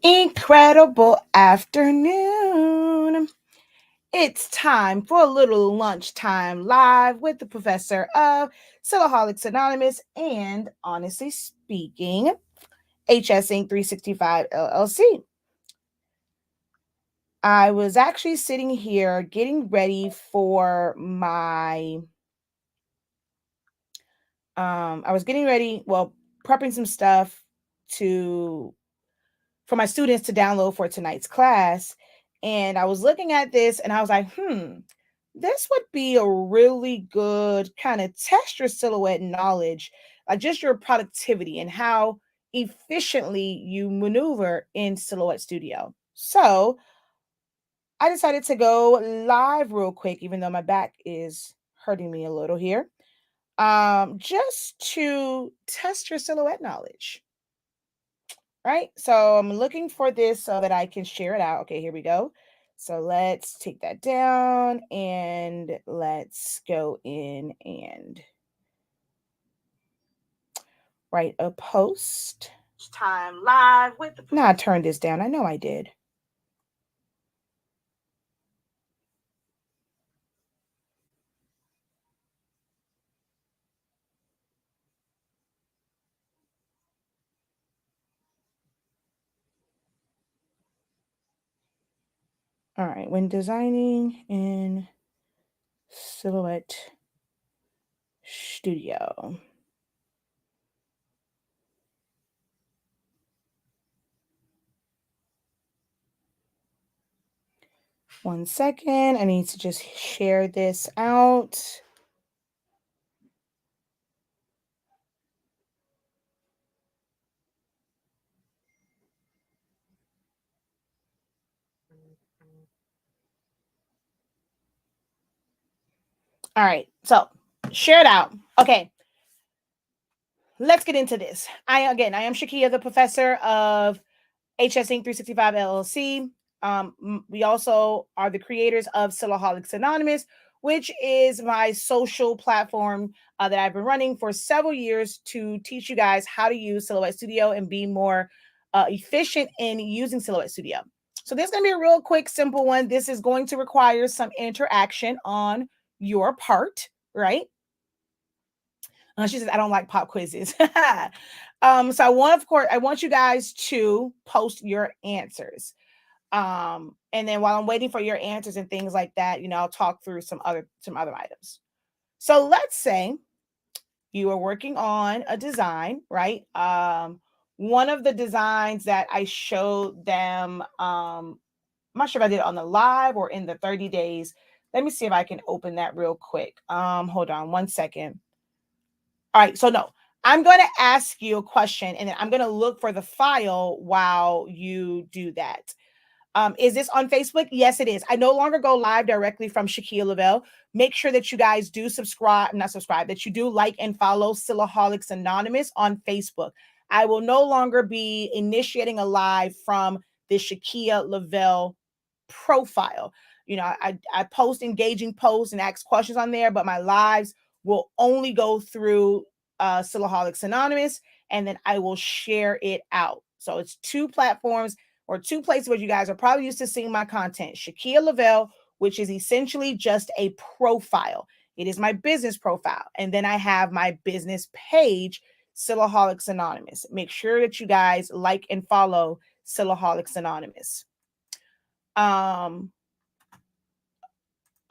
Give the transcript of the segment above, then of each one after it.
Incredible afternoon. It's time for a little lunchtime live with the professor of Silaholics Anonymous and, honestly speaking, HS Inc. 365 LLC. I was actually sitting here getting ready for my prepping some stuff for my students to download for tonight's class. And I was looking at this and I was like, this would be a really good kind of test your silhouette knowledge, just your productivity and how efficiently you maneuver in Silhouette Studio. So I decided to go live real quick, even though my back is hurting me a little here, just to test your silhouette knowledge. Right? So I'm looking for this so that I can share it out. Okay, here we go. So let's take that down and let's go in and write a post. Time live with the. Now I turned this down. I know I did. All right, when designing in Silhouette Studio. One second, I need to just share this out. All right, so share it out. Okay, let's get into this. I am Shakia, the professor of HS Inc. 365 LLC. We also are the creators of Silaholics Anonymous, which is my social platform that I've been running for several years to teach you guys how to use Silhouette Studio and be more efficient in using Silhouette Studio. So this is going to be a real quick, simple one. This is going to require some interaction on your part, right? She says, I don't like pop quizzes. So I want you guys to post your answers. And then while I'm waiting for your answers and things like that, I'll talk through some other items. So let's say you are working on a design, right? One of the designs that I showed them, I'm not sure if I did it on the live or in the 30 days. Let me see if I can open that real quick. Hold on one second. All right, so no, I'm going to ask you a question and then I'm going to look for the file while you do that. Is this on Facebook? Yes, it is. I no longer go live directly from Shakia Lavelle. Make sure that you guys do that you do like and follow Silaholics Anonymous on Facebook. I will no longer be initiating a live from the Shakia Lavelle profile. I post engaging posts and ask questions on there, but my lives will only go through Silaholics Anonymous, and then I will share it out. So it's two platforms or two places where you guys are probably used to seeing my content. Shakia Lavelle, which is essentially just a profile. It is my business profile. And then I have my business page, Silaholics Anonymous. Make sure that you guys like and follow Silaholics Anonymous.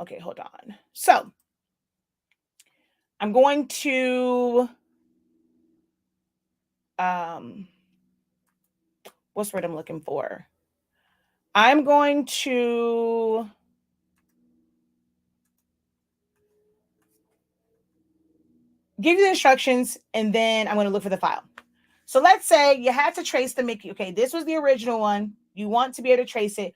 Okay, hold on. So I'm going to what's the word I'm looking for? I'm going to give you the instructions and then I'm going to look for the file. So let's say you had to trace the Mickey. Okay, this was the original one. You want to be able to trace it.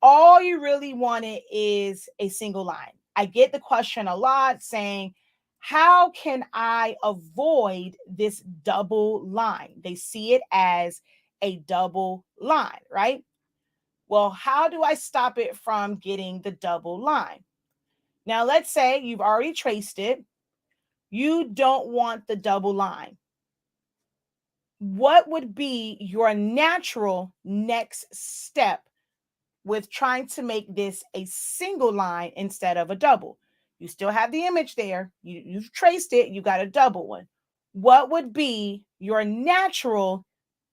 All you really wanted is a single line. I get the question a lot saying, how can I avoid this double line? They see it as a double line, right? Well, how do I stop it from getting the double line? Now, let's say you've already traced it. You don't want the double line. what would be your natural next step with trying to make this a single line instead of a double? You still have the image there. You've traced it. You got a double one. What would be your natural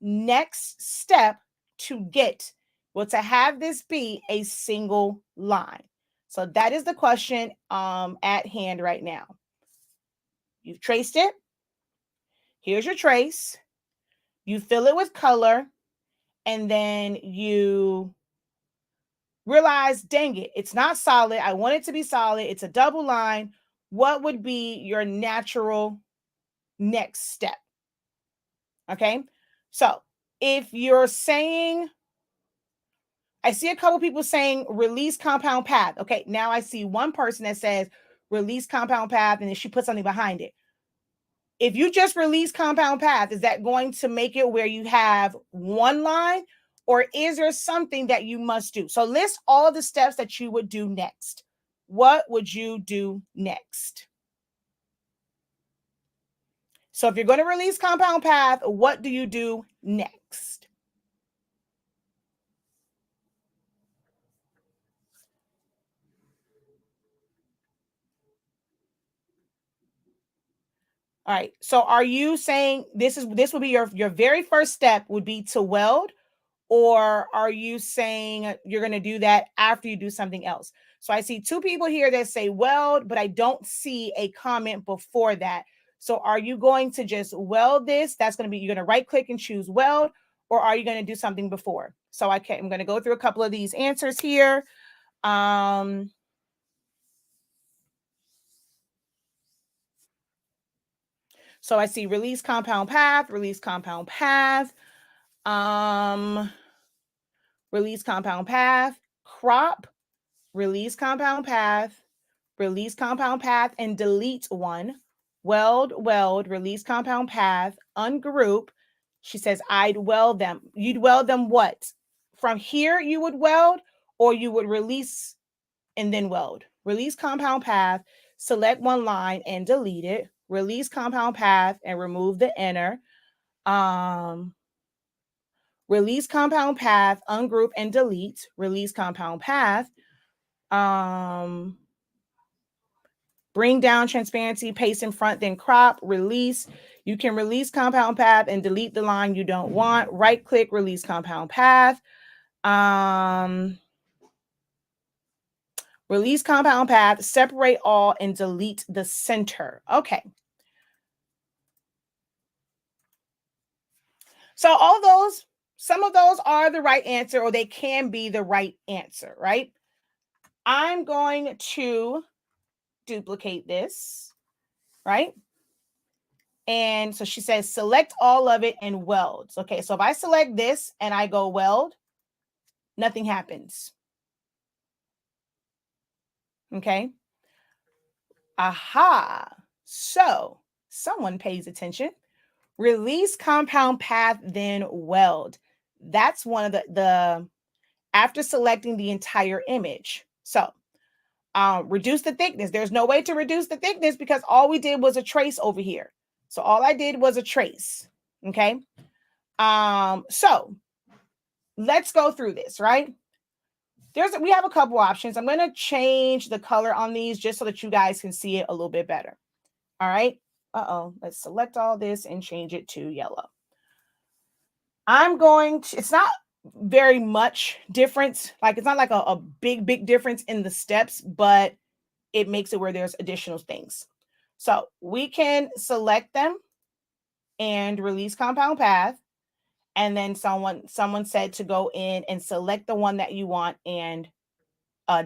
next step to get, well, to have this be a single line? So that is the question at hand right now. You've traced it. Here's your trace. You fill it with color, and then you realize, dang it, it's not solid. I want it to be solid. It's a double line. What would be your natural next step? Okay. So if you're saying, I see a couple people saying release compound path. Okay. Now I see one person that says release compound path, and then she put something behind it. If you just release compound path, is that going to make it where you have one line, or is there something that you must do? So list all the steps that you would do next. What would you do next? So if you're going to release compound path, what do you do next? All right. So are you saying this would be your very first step would be to weld, or are you saying you're going to do that after you do something else? So I see two people here that say weld, but I don't see a comment before that. So are you going to just weld this? That's going to be, you're going to right click and choose weld, or are you going to do something before? So I'm going to go through a couple of these answers here. So I see release compound path, release compound path, release compound path, crop, release compound path, release compound path and delete one, weld, release compound path, ungroup. She says, I'd weld them. You'd weld them what? From here you would weld, or you would release and then weld. Release compound path, select one line and delete it. Release compound path and remove the inner. Release compound path, ungroup and delete. Release compound path. Bring down transparency, paste in front, then crop, release. You can release compound path and delete the line you don't want. Right click, release compound path. Release compound path, separate all and delete the center. Okay. So all those, some of those are the right answer, or they can be the right answer, right? I'm going to duplicate this, right? And so she says, select all of it and weld. Okay, so if I select this and I go weld, nothing happens. Okay. Aha. So someone pays attention. Release compound path, then weld. That's one of the after selecting the entire image. So reduce the thickness. There's no way to reduce the thickness because all we did was a trace over here. So all I did was a trace. Okay. So let's go through this, right? We have a couple options. I'm going to change the color on these just so that you guys can see it a little bit better. All right. Let's select all this and change it to yellow. It's not very much difference. Like it's not like a big difference in the steps, but it makes it where there's additional things. So we can select them and release compound path. And then someone said to go in and select the one that you want and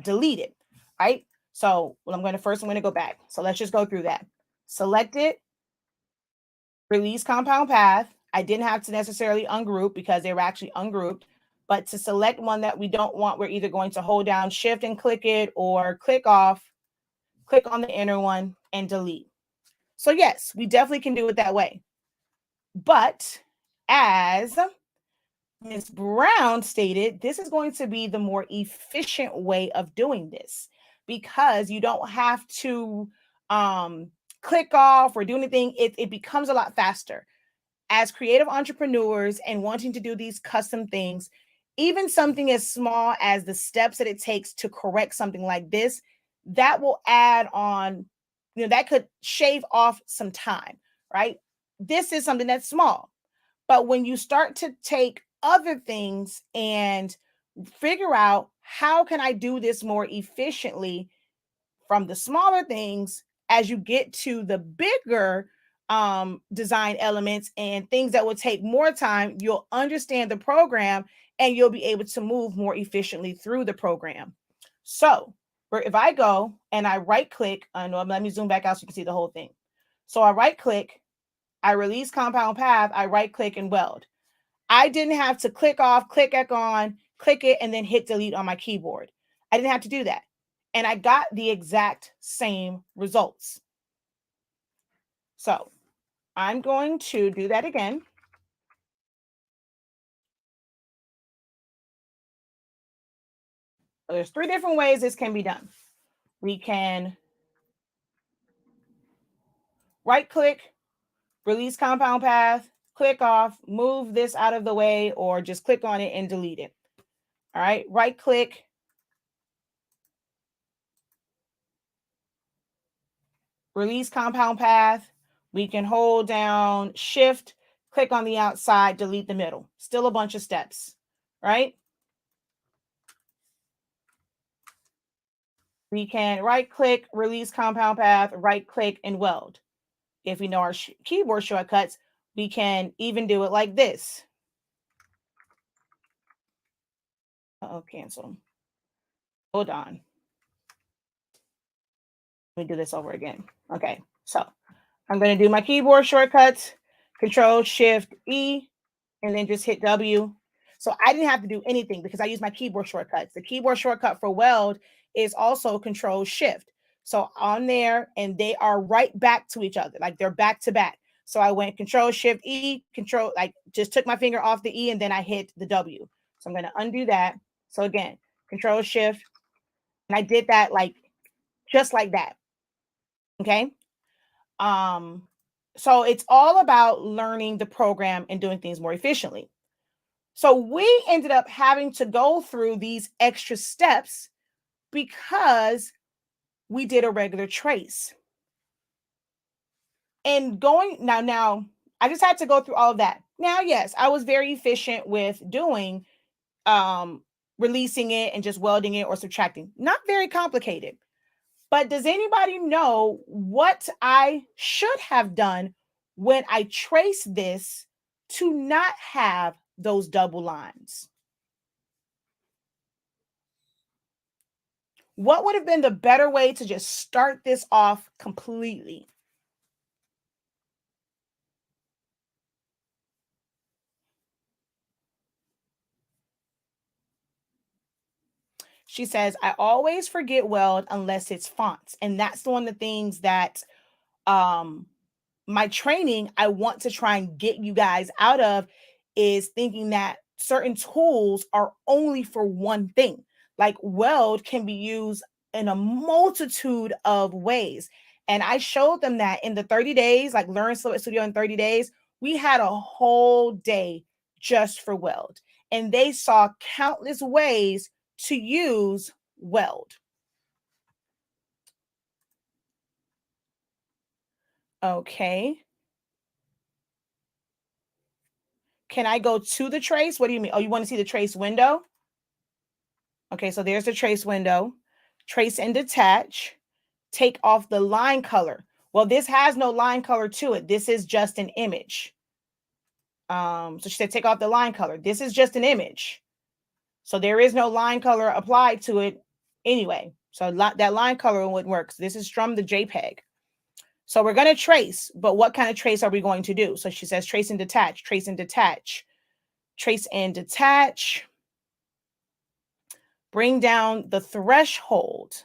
delete it, right? So I'm going to go back. So let's just go through that. Select it, release compound path. I didn't have to necessarily ungroup because they were actually ungrouped, but to select one that we don't want, we're either going to hold down shift and click it, or click off, click on the inner one and delete. So yes, we definitely can do it that way. But as Ms. Brown stated, this is going to be the more efficient way of doing this because you don't have to click off or do anything. It becomes a lot faster. as creative entrepreneurs and wanting to do these custom things, even something as small as the steps that it takes to correct something like this, that will add on, that could shave off some time, right? This is something that's small. But when you start to take other things and figure out how can I do this more efficiently from the smaller things as you get to the bigger design elements and things that will take more time, you'll understand the program and you'll be able to move more efficiently through the program. So if I go and I right click, let me zoom back out so you can see the whole thing. So I right click, I release compound path, I right click and weld. I didn't have to click off, click back on, click it, and then hit delete on my keyboard. I didn't have to do that. And I got the exact same results. So I'm going to do that again. There's 3 different ways this can be done. We can right click, release compound path, click off, move this out of the way, or just click on it and delete it. All right, right click, release compound path. We can hold down shift, click on the outside, delete the middle. Still a bunch of steps, right? We can right click, release compound path, right click and weld. If we know our keyboard shortcuts, we can even do it like this. Cancel. Hold on. Let me do this over again. Okay, so I'm going to do my keyboard shortcuts, Control Shift E, and then just hit W. So I didn't have to do anything because I use my keyboard shortcuts. The keyboard shortcut for weld is also Control Shift. So on there, and they are right back to each other, like they're back to back. So I went Control Shift E, Control, like just took my finger off the E and then I hit the W. So I'm going to undo that. So again, Control Shift, and I did that like just like that. Okay. So it's all about learning the program and doing things more efficiently. So we ended up having to go through these extra steps because we did a regular trace. And now, I just had to go through all of that. Now, yes, I was very efficient with doing releasing it and just welding it or subtracting. Not very complicated. But does anybody know what I should have done when I trace this to not have those double lines? What would have been the better way to just start this off completely? She says, I always forget weld unless it's fonts. And that's one of the things that my training, I want to try and get you guys out of is thinking that certain tools are only for one thing. Like weld can be used in a multitude of ways. And I showed them that in the 30 days, like Learn Silhouette Studio in 30 days, we had a whole day just for weld. And they saw countless ways to use weld. Okay. Can I go to the trace? What do you mean? Oh, you want to see the trace window? Okay, so there's the trace window. Trace and detach. Take off the line color. Well, this has no line color to it. This is just an image. So she said take off the line color. This is just an image. So there is no line color applied to it anyway. So that line color wouldn't work. So this is from the JPEG. So we're going to trace, but what kind of trace are we going to do? So she says trace and detach, trace and detach, trace and detach. Bring down the threshold.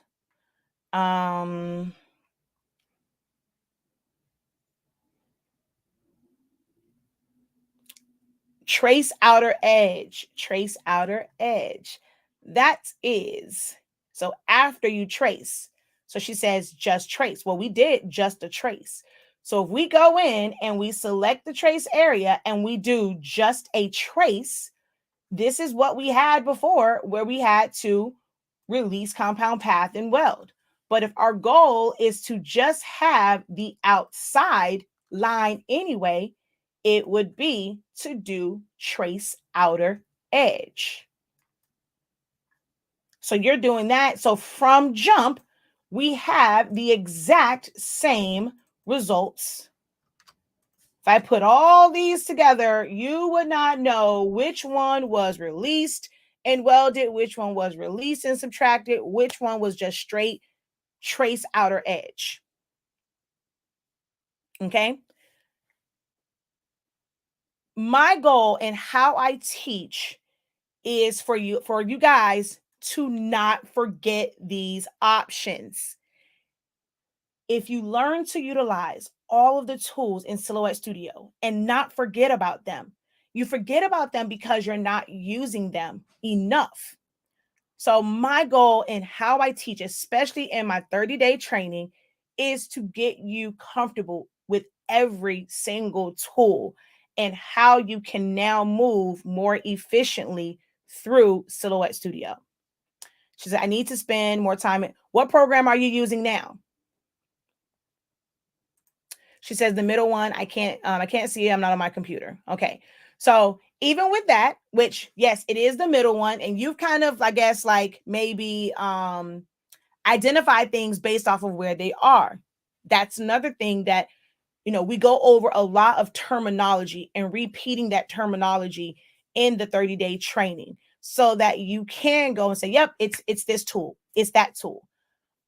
Trace outer edge, trace outer edge. That is, so after you trace, so she says just trace. Well, we did just a trace. So if we go in and we select the trace area and we do just a trace, this is what we had before, where we had to release compound path and weld. But if our goal is to just have the outside line anyway, it would be to do trace outer edge. So you're doing that. So from jump, we have the exact same results. If I put all these together, you would not know which one was released and welded, which one was released and subtracted, which one was just straight trace outer edge. Okay. My goal and how I teach is for you guys to not forget these options. If you learn to utilize all of the tools in Silhouette Studio and not forget about them, you forget about them because you're not using them enough. So my goal and how I teach, especially in my 30-day training, is to get you comfortable with every single tool and how you can now move more efficiently through Silhouette Studio. She said, I need to spend more time. What program are you using now? She says the middle one, I can't see it. I'm not on my computer. Okay. So even with that, which yes, it is the middle one, and you've kind of, I guess, like maybe identify things based off of where they are. That's another thing that, we go over a lot of terminology and repeating that terminology in the 30-day training so that you can go and say, yep, it's this tool, it's that tool,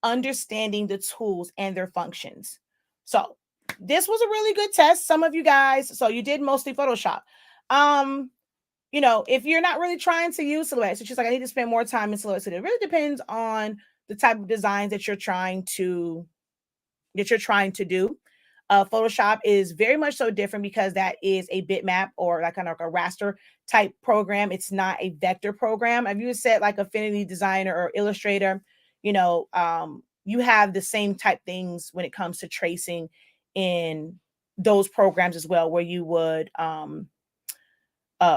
understanding the tools and their functions. So this was a really good test. Some of you guys, so you did mostly Photoshop. If you're not really trying to use Silhouette, so she's like, I need to spend more time in Silhouette. So it really depends on the type of designs that you're trying to do. Photoshop is very much so different because that is a bitmap or like kind of like a raster type program. It's not a vector program. If you said like Affinity Designer or Illustrator, you have the same type things when it comes to tracing in those programs as well, where you would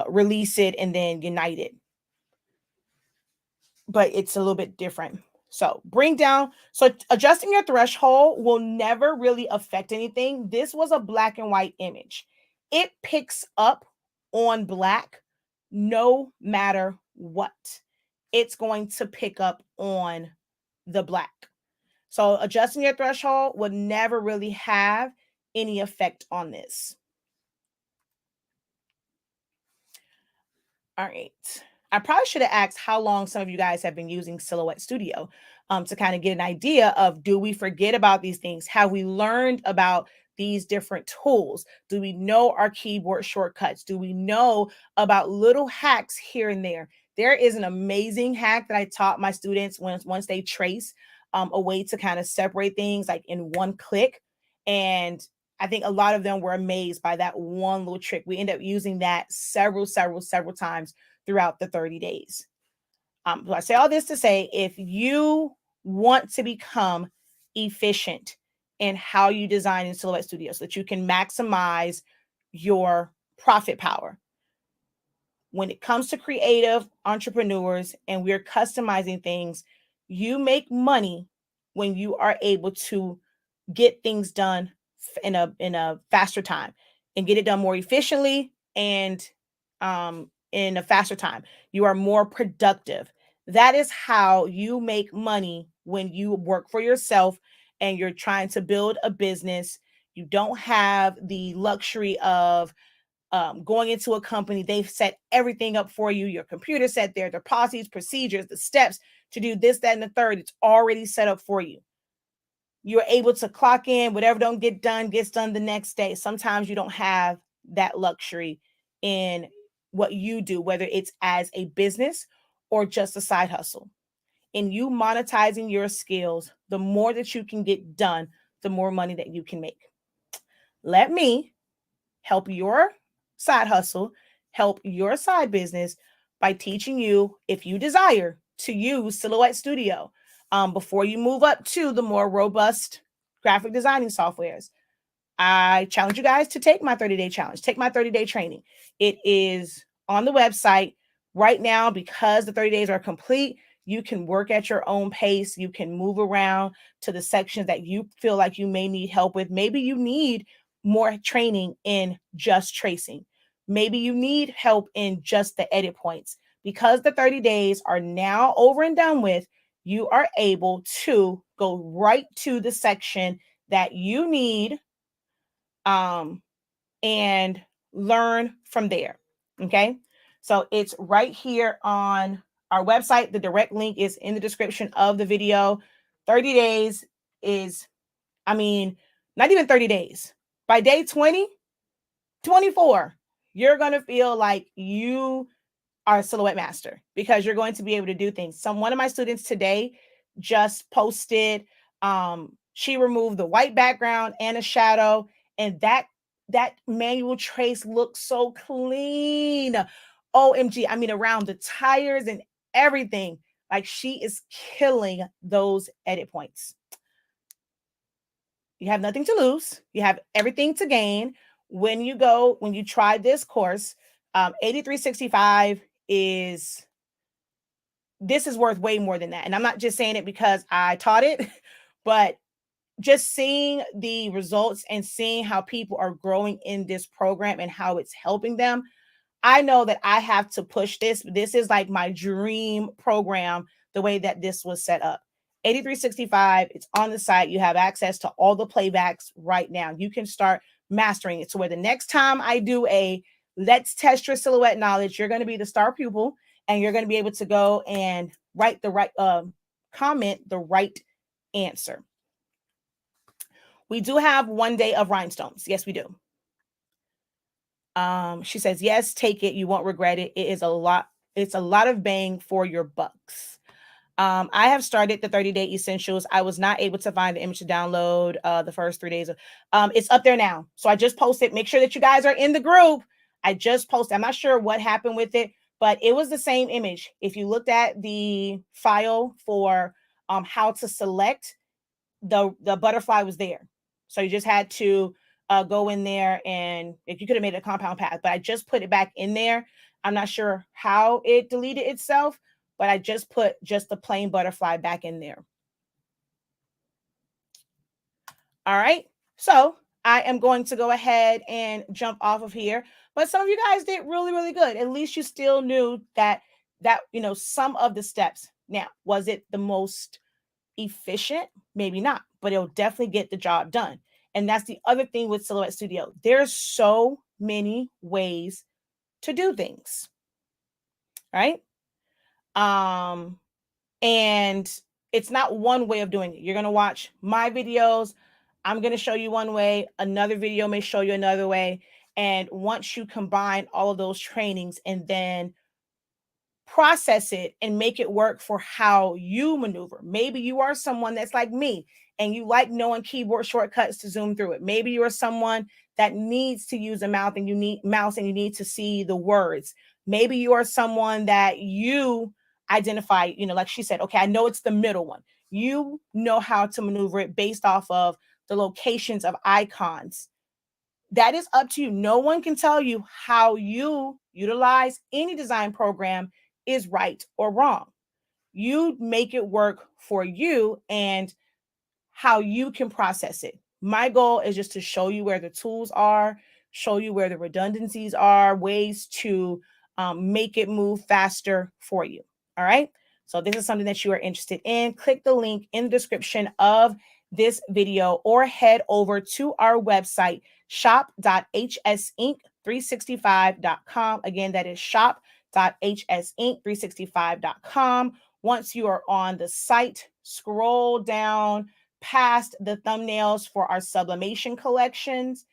release it and then unite it. But it's a little bit different. So adjusting your threshold will never really affect anything. This was a black and white image. It picks up on black no matter what. It's going to pick up on the black. So adjusting your threshold would never really have any effect on this. All right. I probably should have asked how long some of you guys have been using Silhouette Studio to kind of get an idea of, do we forget about these things? Have we learned about these different tools? Do we know our keyboard shortcuts? Do we know about little hacks here and there? There is an amazing hack that I taught my students once they trace a way to kind of separate things like in one click. And I think a lot of them were amazed by that one little trick. We end up using that several times throughout the 30 days. So I say all this to say, if you want to become efficient in how you design in Silhouette Studio so that you can maximize your profit power, when it comes to creative entrepreneurs and we're customizing things, you make money when you are able to get things done in a faster time and get it done more efficiently and in a faster time. You are more productive. That is how you make money when you work for yourself and you're trying to build a business. You don't have the luxury of going into a company. They've set everything up for you. Your computer set there, the policies, procedures, the steps to do this, that, and the third. It's already set up for you. You're able to clock in. Whatever don't get done gets done the next day. Sometimes you don't have that luxury in what you do, whether it's as a business or just a side hustle. In you monetizing your skills, the more that you can get done, the more money that you can make. Let me help your side hustle, help your side business by teaching you, if you desire, to use Silhouette Studio before you move up to the more robust graphic designing softwares. I challenge you guys to take my 30-day challenge, take my 30-day training. It is on the website right now. Because the 30 days are complete, you can work at your own pace. You can move around to the sections that you feel like you may need help with. Maybe you need more training in just tracing. Maybe you need help in just the edit points. Because the 30 days are now over and done with, you are able to go right to the section that you need and learn from there. Okay. So it's right here on our website. The direct link is in the description of the video. 30 days is, not even 30 days. By day 20, 24, you're going to feel like you are a silhouette master, because you're going to be able to do things. One of my students today just posted, she removed the white background and a shadow, and that manual trace looks so clean. OMG. Around the tires and everything. Like, she is killing those edit points. You have nothing to lose. You have everything to gain. When you try this course, 8365 is worth way more than that. And I'm not just saying it because I taught it, but just seeing the results and seeing how people are growing in this program and how it's helping them, I know that I have to push this. This is like my dream program, the way that this was set up. 8365, it's on the site. You have access to all the playbacks right now. You can start mastering it. So where the next time I do a let's test your silhouette knowledge, you're going to be the star pupil, and you're going to be able to go and write the right comment, the right answer. We do have 1 day of rhinestones. Yes, we do. She says, yes, take it. You won't regret it. It is a lot. It's a lot of bang for your bucks. I have started the 30-day essentials. I was not able to find the image to download the first 3 days. It's up there now. So I just posted. Make sure that you guys are in the group. I just posted. I'm not sure what happened with it, but it was the same image. If you looked at the file for how to select, the butterfly was there. So you just had to go in there, and if you could have made a compound path, but I just put it back in there. I'm not sure how it deleted itself, but I just put just the plain butterfly back in there. All right. So I am going to go ahead and jump off of here. But some of you guys did really, really good. At least you still knew that some of the steps. Now, was it the most efficient? Maybe not, but it'll definitely get the job done. And that's the other thing with Silhouette Studio. There's so many ways to do things, right? And it's not one way of doing it. You're going to watch my videos. I'm going to show you one way. Another video may show you another way. And once you combine all of those trainings and then process it and make it work for how you maneuver. Maybe you are someone that's like me and you like knowing keyboard shortcuts to zoom through it. Maybe you are someone that needs to use a mouse and you need to see the words. Maybe you are someone that you identify, like she said, okay, I know it's the middle one. You know how to maneuver it based off of the locations of icons. That is up to you. No one can tell you how you utilize any design program is right or wrong. You make it work for you and how you can process it. My goal is just to show you where the tools are, show you where the redundancies are, ways to make it move faster for you. All right. So this is something that you are interested in. Click the link in the description of this video or head over to our website, shop.hsinc365.com. Again, that is shop.hsinc365.com. Once you are on the site, scroll down past the thumbnails for our sublimation collections.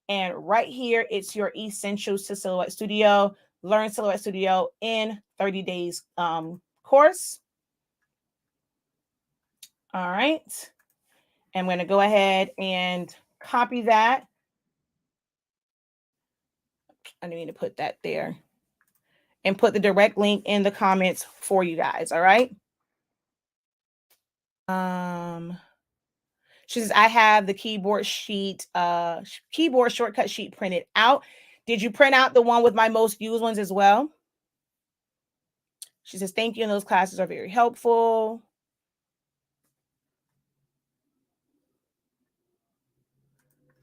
And right here, it's your essentials to Silhouette Studio. Learn Silhouette Studio in 30 days course. All right. I'm going to go ahead and copy that. I need to put that there and put the direct link in the comments for you guys. All right. She says, I have the keyboard shortcut sheet printed out. Did you print out the one with my most used ones as well? She says, thank you. And those classes are very helpful.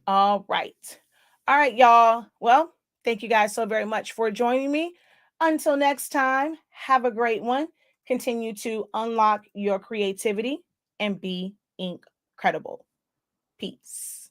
All right. All right, y'all. Well, thank you guys so very much for joining me. Until next time, have a great one. Continue to unlock your creativity and be ink credible. Peace.